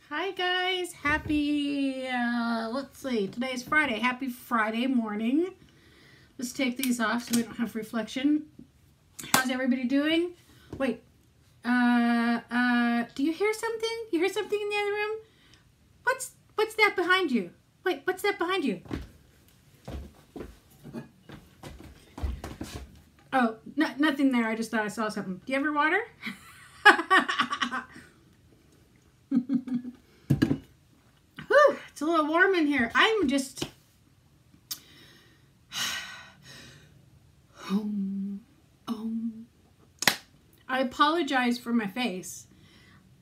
Hi guys, happy, let's see, today's Friday. Happy Friday morning. Let's take these off so we don't have reflection. How's everybody doing? Wait, do you hear something? You hear something in the other room? What's that behind you? Wait, what's that behind you? Oh, nothing there. I just thought I saw something. Do you have your water? Whew, it's a little warm in here. I'm just... I apologize for my face.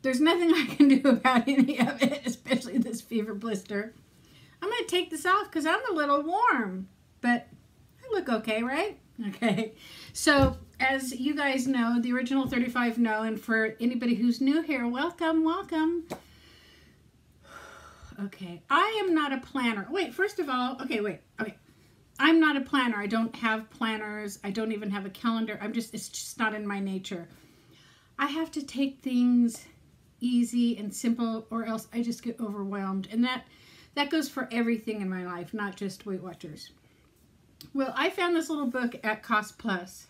There's nothing I can do about any of it, especially this fever blister. I'm going to take this off because I'm a little warm, but I look okay, right? Okay, so as you guys know, the original 35 know, and for anybody who's new here, welcome, welcome. Okay, I am not a planner. Wait, first of all, okay. I'm not a planner. I don't have planners. I don't even have a calendar. It's just not in my nature. I have to take things easy and simple or else I just get overwhelmed. And that goes for everything in my life, not just Weight Watchers. Well, I found this little book at Cost Plus.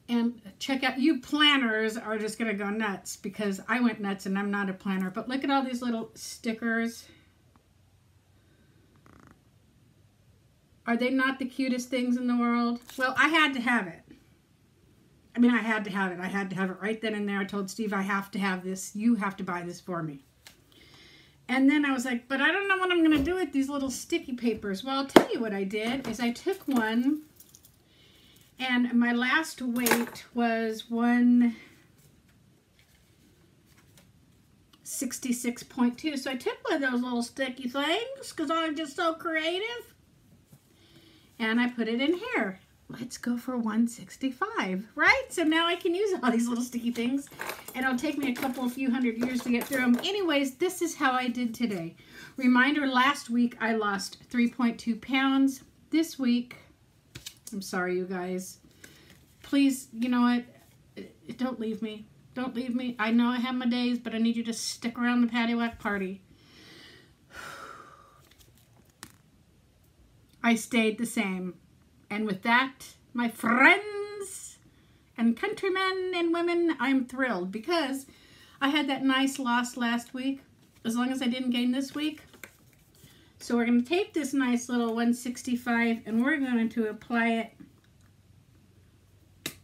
And check out, you planners are just going to go nuts because I went nuts and I'm not a planner. But look at all these little stickers. Are they not the cutest things in the world? Well, I had to have it. I mean, I had to have it. I had to have it right then and there. I told Steve, I have to have this. You have to buy this for me. And then I was like, but I don't know what I'm going to do with these little sticky papers. Well, I'll tell you what I did is I took one, and my last weight was 166.2. So I took one of those little sticky things because I'm just so creative. And I put it in here. Let's go for 165, right? So now I can use all these little sticky things, and it'll take me a few hundred years to get through them. Anyways, this is how I did today. Reminder, last week I lost 3.2 pounds. This week, I'm sorry, you guys. Please, you know what? Don't leave me. Don't leave me. I know I have my days, but I need you to stick around the Patty Whack party. I stayed the same. And with that, my friends and countrymen and women, I'm thrilled because I had that nice loss last week, as long as I didn't gain this week. So we're going to take this nice little 165 and we're going to apply it.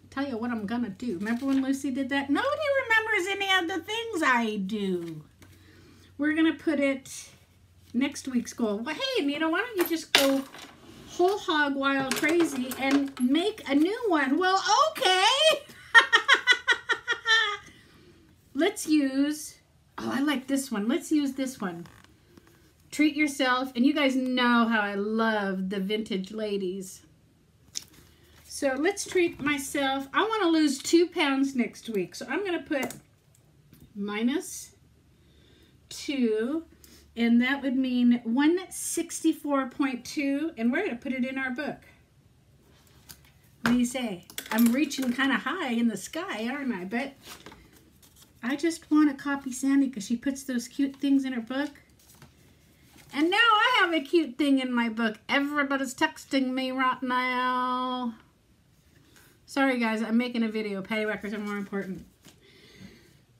Tell you what I'm going to do. Remember when Lucy did that? Nobody remembers any of the things I do. We're going to put it next week's goal. Well, hey, Anita, why don't you just go whole hog wild crazy and make a new one? Well, okay. Let's use, oh, I like this one. Let's use this one. Treat yourself. And you guys know how I love the vintage ladies. So let's treat myself. I want to lose 2 pounds next week. So I'm going to put -2. And that would mean 164.2, and we're going to put it in our book. What do you say? I'm reaching kind of high in the sky, aren't I? But I just want to copy Sandy because she puts those cute things in her book. And now I have a cute thing in my book. Everybody's texting me right now. Sorry, guys. I'm making a video. Patty Whackers are more important.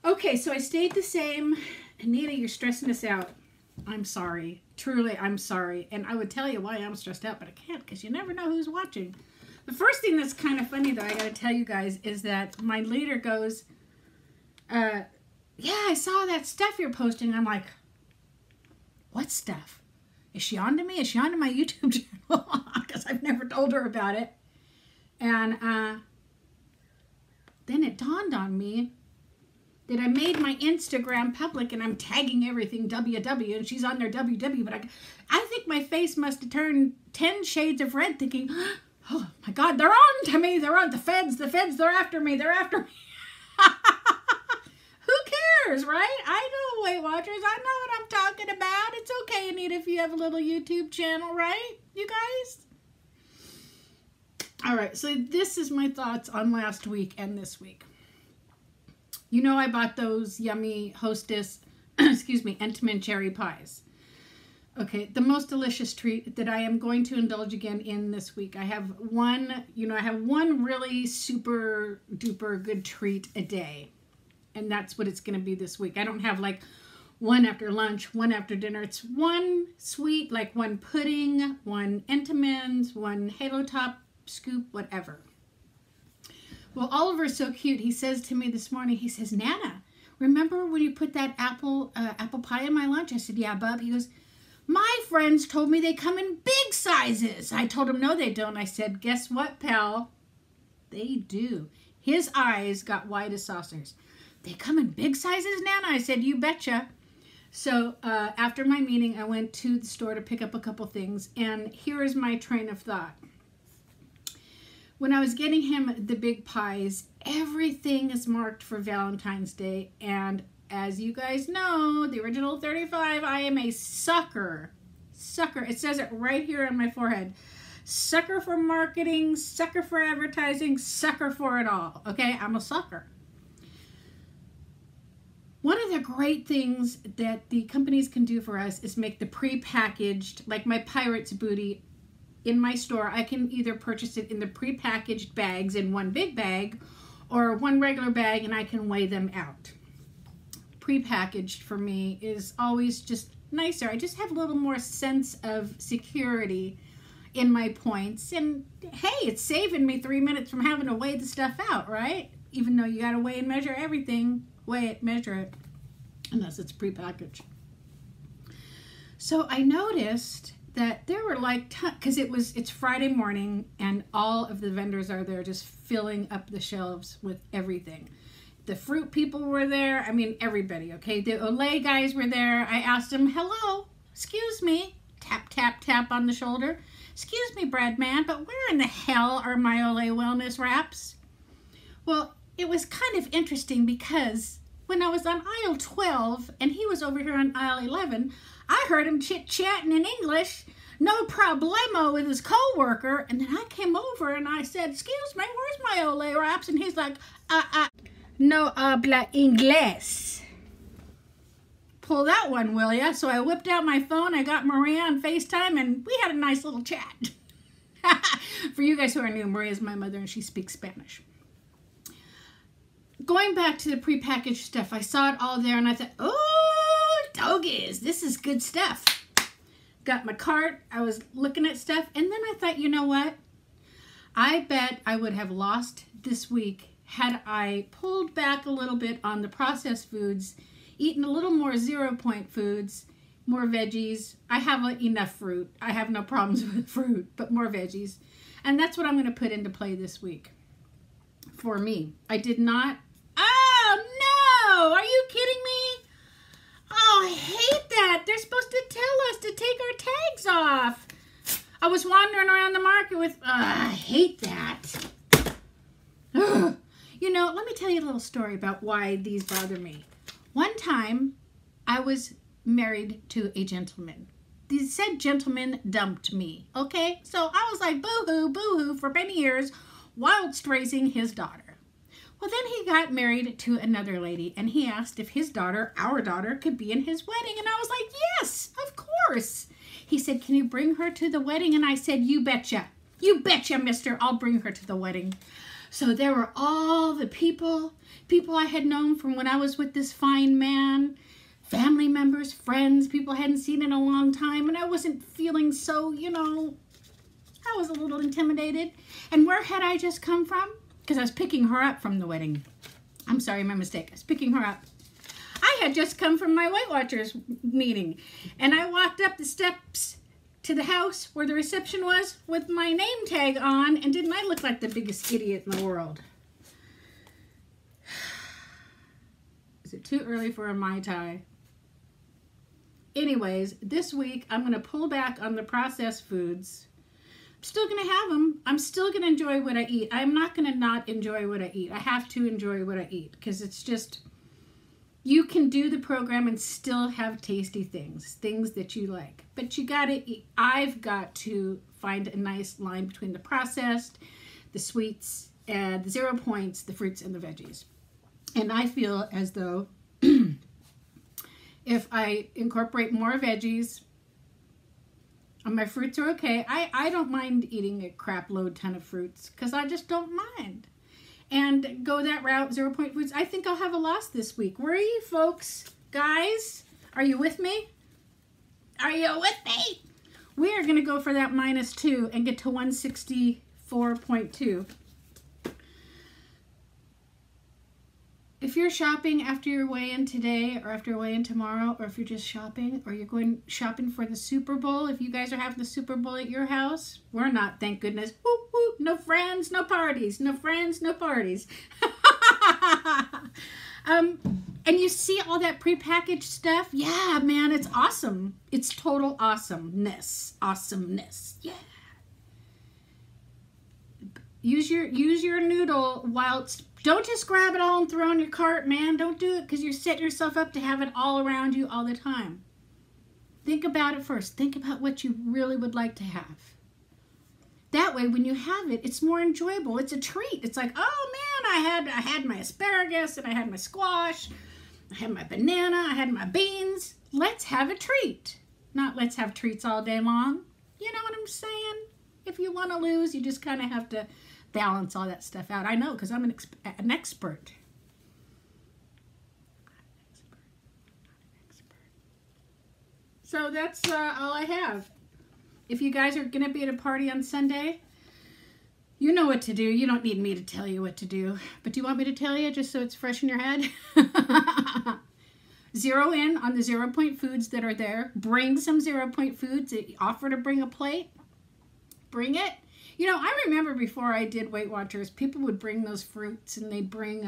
Okay, so I stayed the same. Anita, you're stressing us out. I'm sorry. Truly, I'm sorry. And I would tell you why I'm stressed out, but I can't because you never know who's watching. The first thing that's kind of funny, though, I got to tell you guys, is that my leader goes, yeah, I saw that stuff you're posting. I'm like, what stuff? Is she on to me? Is she on to my YouTube channel? Because I've never told her about it. And then it dawned on me that I made my Instagram public and I'm tagging everything WW and she's on there WW, but I think my face must have turned 10 shades of red thinking, oh my God, they're on to me. They're on the feds, they're after me. They're after me. Who cares, right? I know, Weight Watchers. I know what I'm talking about. It's okay, Anita, if you have a little YouTube channel, right? You guys? All right, so this is my thoughts on last week and this week. You know I bought those yummy Hostess, excuse me, Entenmann cherry pies. Okay, the most delicious treat that I am going to indulge again in this week. I have one, I have one really super duper good treat a day. And that's what it's going to be this week. I don't have like one after lunch, one after dinner. It's one sweet, like one pudding, one Entenmann's, one Halo Top scoop, whatever. Well, Oliver's so cute. He says to me this morning, he says, Nana, remember when you put that apple pie in my lunch? I said, yeah, bub. He goes, my friends told me they come in big sizes. I told him, no, they don't. I said, guess what, pal? They do. His eyes got wide as saucers. They come in big sizes, Nana? I said, you betcha. So after my meeting, I went to the store to pick up a couple things. And here is my train of thought. When I was getting him the big pies, everything is marked for Valentine's Day. And as you guys know, the original 35, I am a sucker. Sucker. It says it right here on my forehead. Sucker for marketing, sucker for advertising, sucker for it all. Okay, I'm a sucker. One of the great things that the companies can do for us is make the pre-packaged, like my Pirate's Booty, in my store. I can either purchase it in the pre-packaged bags in one big bag or one regular bag, and I can weigh them out. Pre-packaged for me is always just nicer. I just have a little more sense of security in my points, and hey, it's saving me 3 minutes from having to weigh the stuff out, right? Even though you got to weigh and measure everything, weigh it, measure it, unless it's pre-packaged. So I noticed that there were like, because it's Friday morning and all of the vendors are there just filling up the shelves with everything. The fruit people were there. I mean, everybody, okay? The Olay guys were there. I asked them, hello, excuse me, tap, tap, tap on the shoulder. Excuse me, bread man, but where in the hell are my Olay wellness wraps? Well, it was kind of interesting because when I was on aisle 12 and he was over here on aisle 11, I heard him chit-chatting in English, no problemo, with his co-worker, and then I came over and I said, excuse me, where's my Olay wraps? And he's like, no habla inglés. Pull that one, will ya? So I whipped out my phone, I got Maria on FaceTime, and we had a nice little chat. For you guys who are new, Maria's my mother and she speaks Spanish. Going back to the prepackaged stuff, I saw it all there and I thought, oh, doggies, this is good stuff. Got my cart, I was looking at stuff, and then I thought, you know what? I bet I would have lost this week had I pulled back a little bit on the processed foods, eaten a little more 0 point foods, more veggies. I have enough fruit. I have no problems with fruit, but more veggies. And that's what I'm going to put into play this week for me. I did not. Oh, no! Are you kidding me? Oh, I hate that. They're supposed to tell us to take our tags off. I was wandering around the market with, I hate that. Ugh. You know, let me tell you a little story about why these bother me. One time, I was married to a gentleman. The said gentleman dumped me, okay? So I was like, boo-hoo, boo-hoo for many years whilst raising his daughter. Well, then he got married to another lady, and he asked if his daughter, our daughter, could be in his wedding. And I was like, yes, of course. He said, can you bring her to the wedding? And I said, you betcha. You betcha, mister. I'll bring her to the wedding. So there were all the people I had known from when I was with this fine man, family members, friends, people I hadn't seen in a long time, and I wasn't feeling so, I was a little intimidated. And where had I just come from? Because I was picking her up from the wedding. I'm sorry, my mistake. I was picking her up. I had just come from my Weight Watchers meeting, and I walked up the steps to the house where the reception was with my name tag on, and didn't I look like the biggest idiot in the world? Is it too early for a Mai Tai? Anyways, this week I'm going to pull back on the processed foods. I'm still going to have them. I'm still going to enjoy what I eat. I'm not going to not enjoy what I eat. I have to enjoy what I eat because it's just, you can do the program and still have tasty things that you like. But you got to eat. I've got to find a nice line between the processed, the sweets, and the 0 points, the fruits, and the veggies. And I feel as though if I incorporate more veggies, and my fruits are okay. I don't mind eating a crap load ton of fruits because I just don't mind. And go that route, 0 point foods. I think I'll have a loss this week. Where are you folks? Guys, are you with me? Are you with me? We are going to go for that -2 and get to 164.2. If you're shopping after your weigh-in today or after your weigh-in tomorrow, or if you're just shopping or you're going shopping for the Super Bowl, if you guys are having the Super Bowl at your house, we're not, thank goodness. Whoop, whoop, no friends, no parties. No friends, no parties. And you see all that prepackaged stuff? Yeah, man, it's awesome. It's total awesomeness. Awesomeness. Yeah. Use your noodle whilst... Don't just grab it all and throw it in your cart, man. Don't do it because you're setting yourself up to have it all around you all the time. Think about it first. Think about what you really would like to have. That way, when you have it, it's more enjoyable. It's a treat. It's like, oh man, I had my asparagus and I had my squash. I had my banana. I had my beans. Let's have a treat. Not let's have treats all day long. You know what I'm saying? If you want to lose, you just kind of have to balance all that stuff out. I know, because I'm an expert. So that's all I have. If you guys are going to be at a party on Sunday, you know what to do. You don't need me to tell you what to do. But do you want me to tell you just so it's fresh in your head? Zero in on the 0 point foods that are there. Bring some 0 point foods. Offer to bring a plate. Bring it. You know, I remember before I did Weight Watchers, people would bring those fruits and they'd bring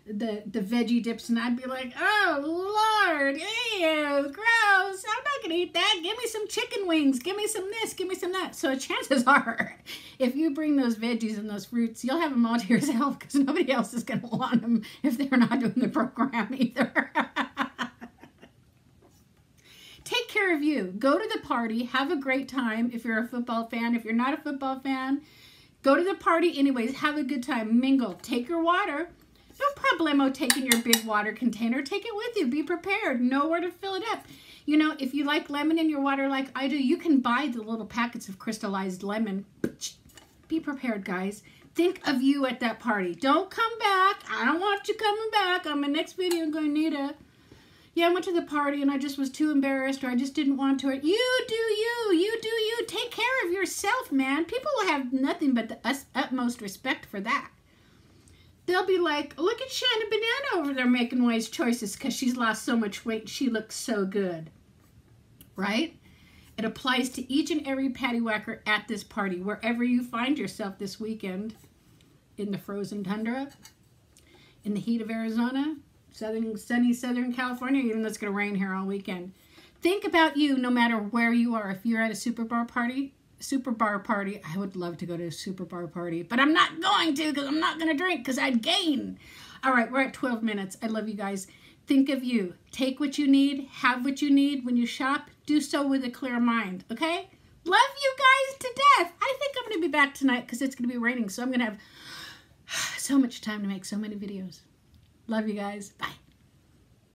the veggie dips, and I'd be like, oh, Lord, ew, gross. I'm not going to eat that. Give me some chicken wings. Give me some this. Give me some that. So chances are, if you bring those veggies and those fruits, you'll have them all to yourself because nobody else is going to want them if they're not doing the program either. Take care of you. Go to the party. Have a great time if you're a football fan. If you're not a football fan, go to the party anyways. Have a good time. Mingle. Take your water. No problemo taking your big water container. Take it with you. Be prepared. Know where to fill it up. You know, if you like lemon in your water like I do, you can buy the little packets of crystallized lemon. Be prepared, guys. Think of you at that party. Don't come back. I don't want you coming back. On my next video, I'm going to need a... Yeah, I went to the party and I just was too embarrassed, or I just didn't want to. You do you. You do you. Take care of yourself, man. People will have nothing but the utmost respect for that. They'll be like, look at Shannon Banana over there making wise choices because she's lost so much weight and she looks so good. Right? It applies to each and every paddywhacker at this party, wherever you find yourself this weekend, in the frozen tundra, in the heat of Arizona, sunny Southern California, even though it's going to rain here all weekend. Think about you no matter where you are. If you're at a super bar party, I would love to go to a super bar party, but I'm not going to because I'm not going to drink because I'd gain. All right, we're at 12 minutes. I love you guys. Think of you. Take what you need. Have what you need. When you shop, do so with a clear mind, okay? Love you guys to death. I think I'm going to be back tonight because it's going to be raining, so I'm going to have so much time to make so many videos. Love you guys. Bye.